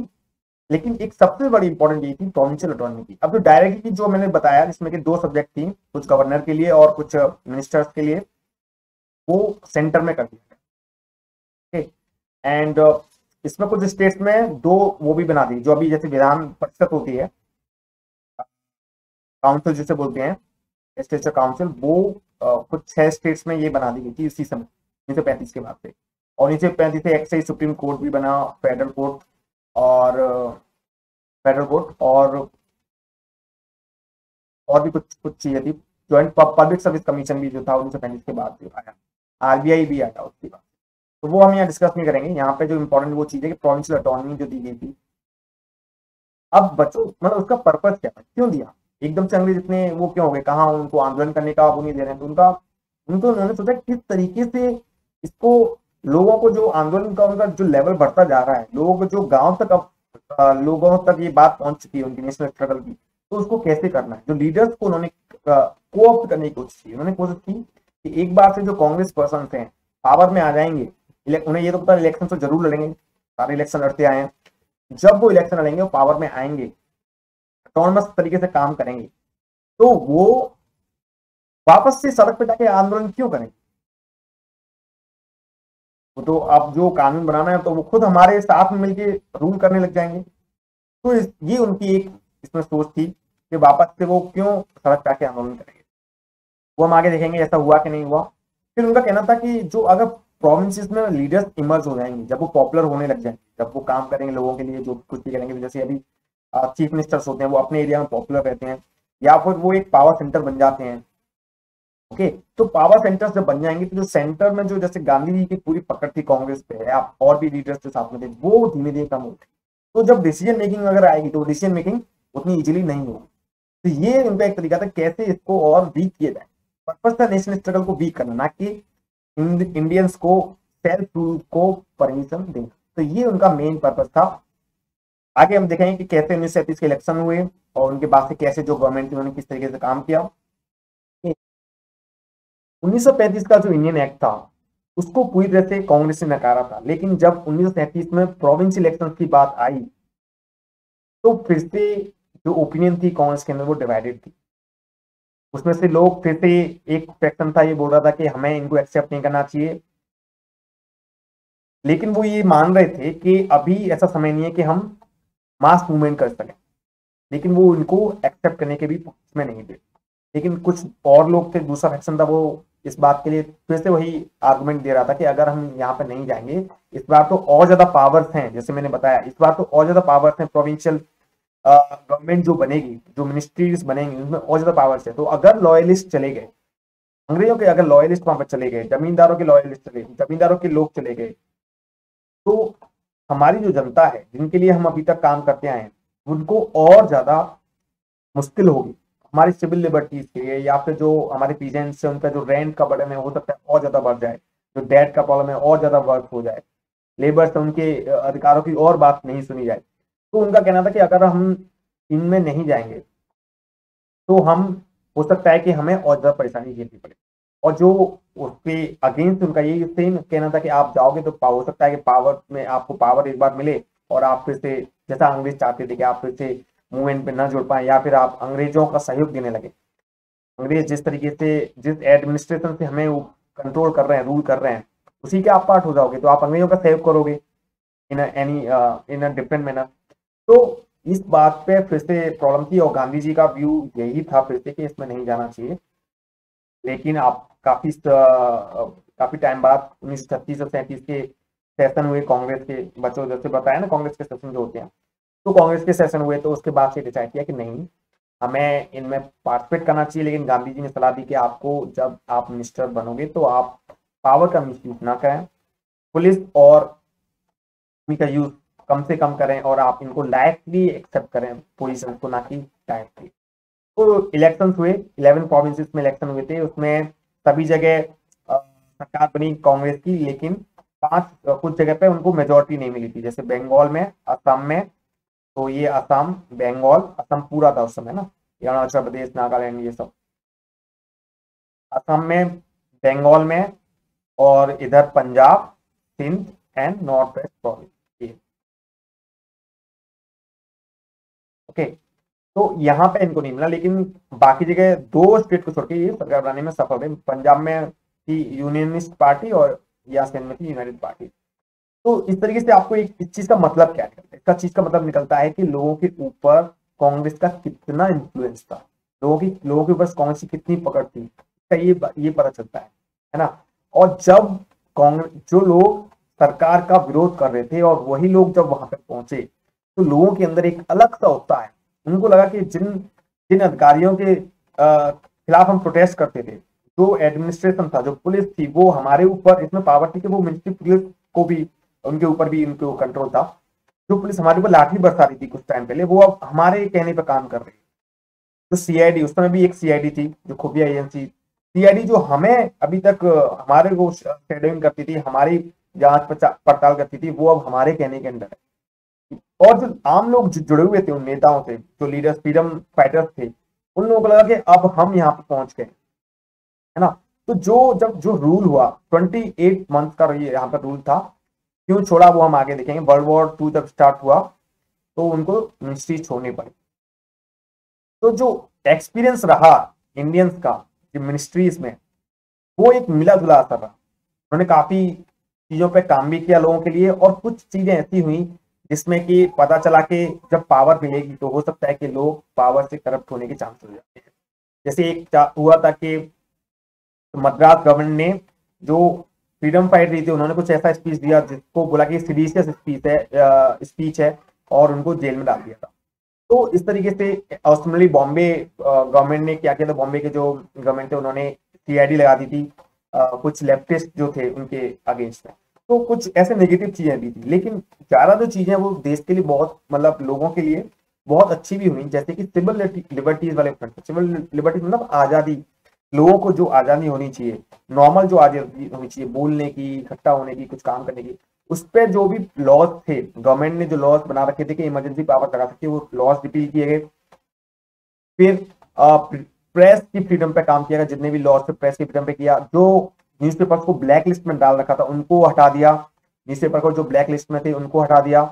लेकिन एक सबसे बड़ी इंपॉर्टेंट ये थी प्रोविंशियल ऑटोनॉमी की। अब जो डायरेक्टली की जो मैंने बताया, जिसमें कि 2 सब्जेक्ट थी, कुछ गवर्नर के लिए और कुछ मिनिस्टर्स के लिए, वो सेंटर में कर दिया गया। ओके, एंड इसमें कुछ स्टेट्स में 2 वो भी बना दी, जो अभी जैसे विधान परिषद होती है, काउंसिल जिसे बोलते हैं, लेजिस्लेचर काउंसिल, वो कुछ 6 स्टेट्स में ये बना दी गई थी इसी समय 1935 के बाद से। और 1935 से एक से ही सुप्रीम कोर्ट भी बना, फेडरल कोर्ट, और और भी कुछ कुछ चीजें थी। ज्वाइंट पब्लिक सर्विस कमीशन भी जो था 1935 के बाद जो आया, आरबीआई भी आया उसके बाद। तो वो हम यहाँ डिस्कस नहीं करेंगे। यहाँ पे जो इम्पोर्टेंट वो चीज है कि प्रोविंशियल ऑटोनॉमी जो दी गई थी, अब बच्चों मतलब उसका पर्पस क्या है, क्यों दिया, एकदम से अंग्रेज इतने वो क्यों हो गए, कहाँ उनको आंदोलन करने का वो नहीं दे रहे हैं, तो उन्होंने सोचा किस तरीके से इसको लोगों को, जो आंदोलन का उनका जो लेवल बढ़ता जा रहा है, लोगों को जो गांव तक अब लोगों तक ये बात पहुंच चुकी है उनकी नेशनल स्ट्रगल की, तो उसको कैसे करना है। जो लीडर्स को उन्होंने कोऑप्ट करने की कोशिश की, उन्होंने कोशिश की कि एक बार से जो कांग्रेस पर्सन हैं पावर में आ जाएंगे, उन्हें ये तो पता इलेक्शन तो जरूर लड़ेंगे, सारे इलेक्शन लड़ते आए हैं, जब वो इलेक्शन लड़ेंगे वो पावर में आएंगे, ऑटोनमस तरीके से काम करेंगे, तो वो वापस से सड़क पे जाके आंदोलन क्यों करेंगे। वो तो अब जो कानून बनाना है तो वो खुद हमारे साथ में मिलके रूल करने लग जाएंगे। तो ये उनकी एक इसमें सोच थी कि वापस से वो क्यों सड़क पे आके आंदोलन करेंगे। वो हम आगे देखेंगे ऐसा हुआ कि नहीं हुआ। फिर उनका कहना था कि जो अगर प्रोविंसेस में लीडर्स इमर्ज हो जाएंगे, जब वो पॉपुलर होने लग जाएंगे, जब वो काम करेंगे लोगों के लिए, जो कुछ भी करेंगे, जैसे अभी चीफ मिनिस्टर्स होते हैं वो अपने एरिया में पॉपुलर रहते हैं, या फिर वो एक पावर सेंटर बन जाते हैं। ओके, तो पावर सेंटर्स जब बन जाएंगे तो जो सेंटर में जो जैसे गांधी जी की पूरी पकड़ थी कांग्रेस पे, या और भी लीडर्स जो साथ में थे, वो धीमे धीमे कम होती। तो जब डिसीजन मेकिंग अगर आएगी तो डिसीजन मेकिंग उतनी इजीली नहीं होगी। तो ये उनका एक तरीका था कैसे इसको और वीक किया जाए। पर्पस था नेशनल स्ट्रगल को वीक करना, ना कि इंडियंस को सेल्फ रूल को परमिशन देना। तो ये उनका मेन पर्पस था। आगे हम देखेंगे कि कैसे 1937 के इलेक्शन हुए और उनके बाद से कैसे जो गवर्नमेंट उन्होंने किस तरीके से काम किया। 1935 का जो इंडियन एक्ट था उसको पूरी तरह से कांग्रेस ने नकारा था, लेकिन जब 1937 में प्रोविंस इलेक्शन की बात आई तो फिर से जो ओपिनियन थी कांग्रेस के अंदर वो डिवाइडेड थी। उसमें से लोग फिर से, एक सेक्शन था ये बोल रहा था कि हमें इनको एक्सेप्ट नहीं करना चाहिए, लेकिन वो ये मान रहे थे कि अभी ऐसा समय नहीं है कि हम मास मूवमेंट कर सकें, लेकिन वो इनको एक्सेप्ट करने के भी पक्ष में नहीं थे। लेकिन कुछ और लोग थे, दूसरा सेक्शन था, वो इस बात के लिए फिर से वही आर्गुमेंट दे रहा था कि अगर हम यहाँ पे नहीं जाएंगे, इस बार तो और ज्यादा पावर्स हैं, जैसे मैंने बताया इस बार तो और ज्यादा पावर्स हैं, प्रोविंशियल गवर्नमेंट जो बनेगी, जो मिनिस्ट्रीज बनेंगी उसमें और ज्यादा पावर्स है। तो अगर लॉयलिस्ट चले गए, अंग्रेजों के अगर लॉयलिस्ट वहां पर चले गए, जमींदारों के लॉयलिस्ट चले, जमींदारों के लोग चले गए, तो हमारी जो जनता है जिनके लिए हम अभी तक काम करते आए हैं उनको और ज्यादा मुश्किल होगी। हमारी सिविल लिबर्टीज के लिए, या फिर जो हमारे पीजेंट्स है उनका जो रेंट का बर्डन है हो सकता है और ज्यादा बढ़ जाए, जो डेट का प्रॉब्लम है और ज्यादा वर्क हो जाए, लेबर से उनके अधिकारों की और बात नहीं सुनी जाए। तो उनका कहना था कि अगर हम इनमें नहीं जाएंगे तो हम, हो सकता है कि हमें और ज्यादा परेशानी झेलनी पड़े। और जो उसके अगेंस्ट उनका यही सेम कहना था कि आप जाओगे तो हो सकता है कि पावर में आपको पावर एक बार मिले और आप फिर से, जैसा अंग्रेज चाहते थे कि आप फिर से मूवमेंट पे न जुड़ पाए, या फिर आप अंग्रेजों का सहयोग देने लगे। अंग्रेज जिस तरीके से, जिस एडमिनिस्ट्रेशन से हमें कंट्रोल कर रहे हैं, रूल कर रहे हैं, उसी के आप पार्ट हो जाओगे तो आप अंग्रेजों का सहयोग करोगे इन अ डिफरेंट मैनर। तो इस बात पे फिर से प्रॉब्लम थी और गांधी जी का व्यू यही था फिर से कि इसमें नहीं जाना चाहिए। लेकिन आप काफी टाइम बाद 1936 और 37 के सेशन हुए कांग्रेस के, बच्चों जैसे बताया ना कांग्रेस के सेशन जो होते हैं, तो कांग्रेस के सेशन हुए तो उसके बाद से डिसाइड किया कि नहीं, हमें इनमें पार्टिसिपेट करना चाहिए। लेकिन गांधी जी ने सलाह दी कि आपको, जब आप मिनिस्टर बनोगे तो आप पावर का मिसयूज ना करें, पुलिस और आर्मी का यूज कम से कम करें, और आप इनको लाइटली एक्सेप्ट करें पोजीशन को, ना कि डायरेक्टली। तो इलेक्शन हुए, 11 प्रोविंसेस में इलेक्शन हुए थे, उसमें सभी जगह सरकार बनी कांग्रेस की, लेकिन कुछ जगह पे उनको मेजोरिटी नहीं मिली थी, जैसे बंगाल में, असम में। तो ये असम, बंगाल, असम पूरा था उस समय ना, अरुणाचल प्रदेश, नागालैंड, ये सब असम में, बंगाल में, और इधर Punjab, Sindh and north west province. Okay, तो यहाँ पे इनको नहीं मिला, लेकिन बाकी जगह 2 स्टेट को छोड़ के ये सरकार बनाने में सफल रहे। पंजाब में थी यूनियनिस्ट पार्टी और या सिंध में थी यूनाइटेड पार्टी। तो इस तरीके से आपको एक इस चीज का मतलब क्या निकलता है, इसका चीज का मतलब निकलता है कि लोगों के ऊपर कांग्रेस का कितना इंफ्लुएंस था, लोगों के ऊपर कांग्रेस की कितनी पकड़ थी, इसका ये पता चलता है ना। और जब कांग्रेस, जो लोग सरकार का विरोध कर रहे थे और वही लोग जब वहां पे पहुंचे, तो लोगों के अंदर एक अलग सा उत्साह है। उनको लगा कि जिन जिन अधिकारियों के खिलाफ हम प्रोटेस्ट करते थे, जो एडमिनिस्ट्रेशन था, जो पुलिस थी, वो हमारे ऊपर इसमें पावर थी कि वो मिलिट्री पुलिस को भी, उनके ऊपर भी इनको कंट्रोल था। जो पुलिस हमारे ऊपर लाठी बरसा रही थी कुछ टाइम पहले, वो अब हमारे कहने पर काम कर रही है। तो सीआईडी, उस समय भी एक सीआईडी थी जो खुफिया एजेंसी, सीआईडी जो हमें अभी तक हमारे को शेडोइंग करती थी, हमारी जांच पड़ताल करती थी, वो अब हमारे कहने के अंदर है। और जो आम लोग जो जुड़े हुए थे उन नेताओं से, जो लीडर्स, फ्रीडम फाइटर्स थे, उन लोगों को लगा कि अब हम यहाँ पे पहुंच गए, है ना। तो जो रूल हुआ 28 मंथ का, ये यहाँ पर रूल था, क्यों छोड़ा वो हम आगे देखेंगे। वर्ल्ड वॉर 2 जब स्टार्ट हुआ तो उनको मिनिस्ट्री छोड़नी पड़ी। तो जो एक्सपीरियंस रहा इंडियंस का मिनिस्ट्रीज में, वो एक मिला जुला असर रहा। उन्होंने काफी चीजों पे काम भी किया लोगों के लिए, और कुछ चीजें ऐसी हुई जिसमें कि पता चला कि जब पावर मिलेगी तो हो सकता है कि लोग पावर से करप्ट होने के चांस हो जाते हैं। जैसे एक हुआ था कि मद्रास गवर्नमेंट ने, जो फ्रीडम फाइट रही थी, उन्होंने कुछ ऐसा स्पीच दिया जिसको बोला कि सीडिशियस स्पीच है, और उनको जेल में डाल दिया था। तो इस तरीके से अल्टीमेटली बॉम्बे गवर्नमेंट ने क्या किया था, बॉम्बे के जो गवर्नमेंट थे उन्होंने सीआईडी लगा दी थी कुछ लेफ्टिस्ट जो थे उनके अगेंस्ट में। तो कुछ ऐसे नेगेटिव चीजें भी थी, लेकिन ज्यादा जो चीजें वो देश के लिए बहुत, मतलब लोगों के लिए बहुत अच्छी भी हुई। जैसे कि सिविल लिबर्टीज वाले फ्रंट, सिविल लिबर्टीज मतलब आजादी, लोगों को जो आजादी होनी चाहिए, नॉर्मल जो आजादी होनी चाहिए, बोलने की, इकट्ठा होने की, कुछ काम करने की, उस पर जो भी लॉज थे, गवर्नमेंट ने जो लॉज बना रखे थे कि इमरजेंसी पावर लगा सकती है, वो लॉज रिपील किए गए। फिर प्रेस की फ्रीडम पे काम किया गया, जितने भी लॉज थे प्रेस की फ्रीडम पे किया। जो न्यूज़पेपर्स को ब्लैक लिस्ट में डाल रखा था उनको हटा दिया, न्यूज़पेपर को जो ब्लैक लिस्ट में थे उनको हटा दिया।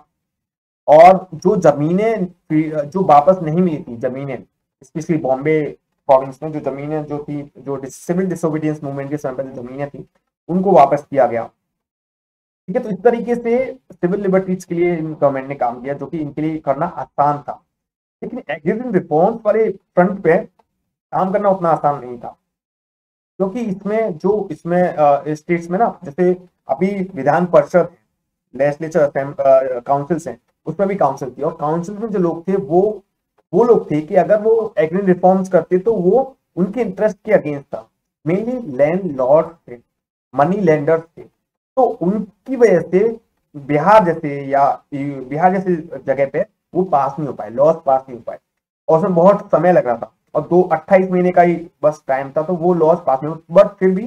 और जो जमीनें जो वापस नहीं मिली थी, जमीनें स्पेशली बॉम्बे प्रोविंस में जो जमीनें जो थी, जो सिविल डिसोबीडियंस मूवमेंट के समय पर जो जमीनें थी, उनको वापस किया गया। ठीक है, तो इस तरीके से सिविल लिबर्टीज के लिए गवर्नमेंट ने काम किया, जो कि इनके लिए करना आसान था। लेकिन एग्जिस्टिंग रिफॉर्म्स वाले फ्रंट पे काम करना उतना आसान नहीं था, क्योंकि इसमें स्टेट्स में ना, जैसे अभी विधान परिषद, लेजिस्लेचर काउंसिल्स हैं, उसमें भी काउंसिल थी, और काउंसिल में जो लोग थे वो लोग थे कि अगर वो एग्रीन रिफॉर्म्स करते तो वो उनके इंटरेस्ट के अगेंस्ट था। मेनली लैंड लॉर्ड थे, मनी लेंडर्स थे। तो उनकी वजह से बिहार जैसे जगह पे वो पास नहीं हो पाए, लॉज पास नहीं हो पाए, और उसमें बहुत समय लग रहा था, और 28 महीने का ही बस टाइम था, तो वो लॉज पास नहीं हो। बट फिर भी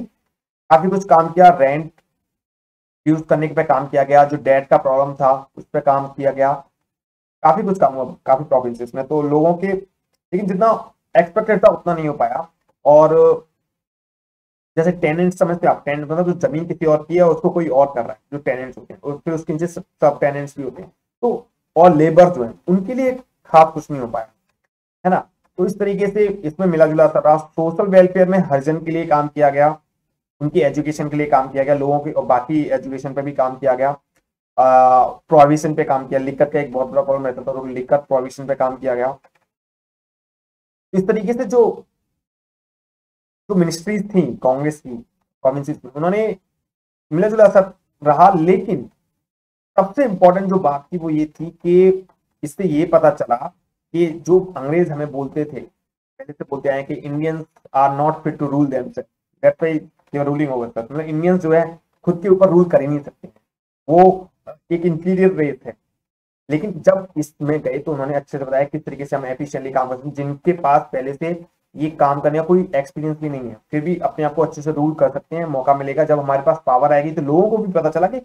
काफी कुछ काम किया, रेंट यूज करने पे काम किया गया, जो डेट का प्रॉब्लम था उस पर काम किया गया, काफी कुछ काम हुआ काफी प्रोविंसेस में। तो लोगों के, लेकिन जितना एक्सपेक्टेड था उतना नहीं हो पाया। और जैसे टेनेंट समझते हैं आप, टेनेंट मतलब जो जमीन किसी और की है उसको कोई और कर रहा है, जो टेनेंट्स होते हैं, और फिर उसके नीचे सब टेनेंट्स भी होते हैं। तो और लेबर जो है उनके लिए खास कुछ नहीं हो पाया, है ना। तो इस तरीके से इसमें मिला जुला सा रहा। सोशल वेलफेयर में हरिजन के लिए काम किया गया, उनकी एजुकेशन के लिए काम किया गया, लोगों की और बाकी एजुकेशन पे भी काम किया गया। प्रोविजन पे काम किया, लिक्कत का एक बहुत बड़ा प्रॉब्लम रहता था, तो लिक्कत प्रोविजन पे काम किया गया। इस तरीके से जो जो मिनिस्ट्रीज थी कांग्रेस की प्रोविंसेस में, उन्होंने मिला जुला असर रहा। लेकिन सबसे इंपॉर्टेंट जो बात थी वो ये थी कि इससे ये पता चला कि जो अंग्रेज हमें बोलते थे, पहले से बोलते आए कि Indians are not fit to rule themselves, that's why they are ruling over us. मतलब इंडियंस जो है खुद के ऊपर रूल कर ही नहीं सकते, वो एक इंफीरियर रेस है। लेकिन जब इसमें गए तो उन्होंने अच्छे से बताया किस तरीके से हम एफिशिएंटली काम कर सकते हैं, जिनके पास पहले से ये काम करने का कोई एक्सपीरियंस भी नहीं है, फिर भी अपने आप को अच्छे से रूल कर सकते हैं। मौका मिलेगा जब हमारे पास पावर आएगी तो लोगों को भी पता चला कि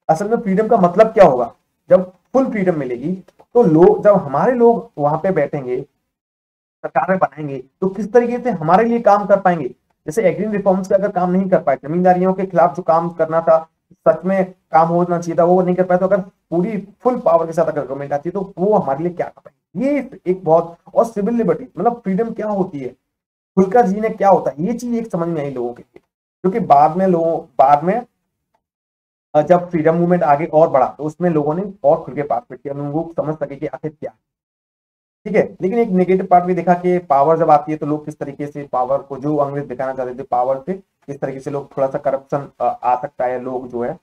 असल में फ्रीडम का मतलब क्या होगा। जब फुल फ्रीडम मिलेगी तो लोग, जब हमारे लोग वहां पे बैठेंगे, सरकार में बनाएंगे, तो किस तरीके से हमारे लिए काम कर पाएंगे। जैसे एग्रीन रिफॉर्म्स का अगर काम नहीं कर पाए, जमींदारियों के खिलाफ जो काम करना था, सच में काम होना चाहिए था, वो नहीं कर पाए, तो अगर पूरी फुल पावर के साथ अगर गवर्नमेंट आती है तो वो हमारे लिए क्या कर पाएंगे। ये एक बहुत, और सिविल लिबर्टी मतलब फ्रीडम क्या होती है, खुलकर जीने क्या होता है, ये चीज एक समझ में आई लोगों के लिए। क्योंकि बाद में जब फ्रीडम मूवमेंट आगे और बढ़ा तो उसमें लोगों ने और खुल के पार्टिसिपेट किया, लोगों को समझ सके कि आखिर क्या है। ठीक है। लेकिन एक नेगेटिव पार्ट भी देखा कि पावर जब आती है तो लोग किस तरीके से पावर को, जो अंग्रेज दिखाना चाहते थे पावर से, किस तरीके से लोग थोड़ा सा करप्शन आ सकता है, लोग जो है,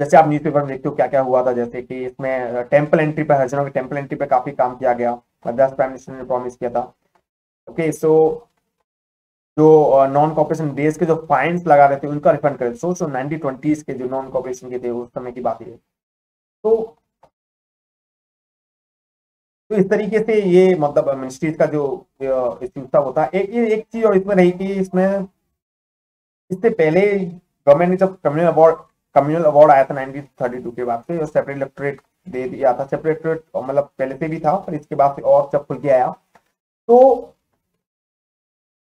जैसे आप न्यूज़पेपर में देखते हो क्या क्या हुआ था, जैसे कि इसमें टेम्पल एंट्री पे, हरिजनों के टेम्पल एंट्री पे काफी काम किया गया, मद्रास प्राइम मिनिस्टर ने प्रॉमिस किया था। ओके, सो जो नॉन कॉपरेशन देश के जो फाइन्स लगा रहे थे उनका रिफंड करे। सोचो 1920s के जो नॉन कॉपरेशन के थे उस समय की बात है। तो तो इस तरीके से ये मतलब मिनिस्ट्रीज का जो इश्यू था होता है। एक चीज और इसमें रही कि इसमें इससे पहले गवर्नमेंट ने जब कम्युनल अवार्ड आया था 1932 के बाद से, और सेपरेट इलेक्टोरेट दे दिया था। सेपरेट मतलब पहले से भी था, पर इसके बाद से और जब खुल के आया, तो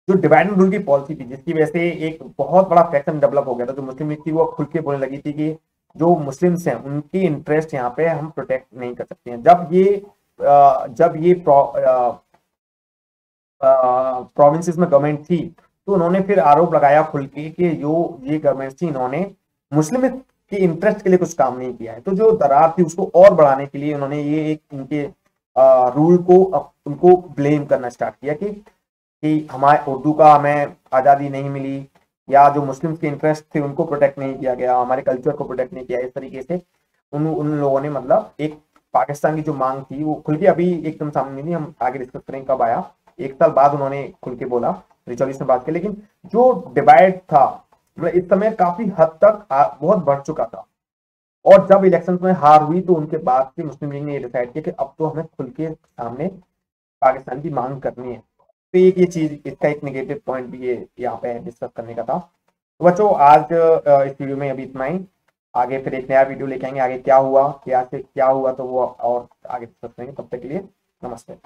जो डिवाइड एंड रूल की पॉलिसी थी, जिसकी वजह से एक बहुत बड़ा फैक्शन डेवलप हो गया था, जो मुस्लिम लीग थी वो खुल के बोलने लगी थी कि जो मुस्लिम्स हैं उनकी इंटरेस्ट यहाँ पे हम प्रोटेक्ट नहीं कर सकते हैं। जब ये प्रोविंसेस में गवर्नमेंट थी, तो उन्होंने फिर आरोप लगाया खुल के कि जो ये गवर्नमेंट थी, इन्होंने मुस्लिम के इंटरेस्ट के लिए कुछ काम नहीं किया है। तो जो दरार थी उसको और बढ़ाने के लिए उन्होंने ये एक इनके रूल को उनको ब्लेम करना स्टार्ट किया कि हमारे उर्दू का हमें आज़ादी नहीं मिली, या जो मुस्लिम के इंटरेस्ट थे उनको प्रोटेक्ट नहीं किया गया, हमारे कल्चर को प्रोटेक्ट नहीं किया। इस तरीके से उन लोगों ने मतलब एक पाकिस्तान की जो मांग थी वो खुल के अभी एकदम सामने नहीं, हम आगे डिस्कस करेंगे कब आया, 1 साल बाद उन्होंने खुल के बोला 1943 में बात की। लेकिन जो डिवाइड था मतलब इस समय काफी हद तक बहुत बढ़ चुका था। और जब इलेक्शन में हार हुई तो उनके बाद से मुस्लिम लीग ने ये डिसाइड किया कि अब तो हमें खुल के सामने पाकिस्तान की मांग करनी है। तो एक ये चीज, इसका एक नेगेटिव पॉइंट भी ये यहाँ पे डिस्कस करने का था। तो बच्चों आज इस वीडियो में अभी इतना ही। आगे फिर एक नया वीडियो लेके आएंगे, आगे क्या हुआ, क्या से क्या हुआ तो वो और आगे डिस्कस करेंगे। तब तक के लिए नमस्ते।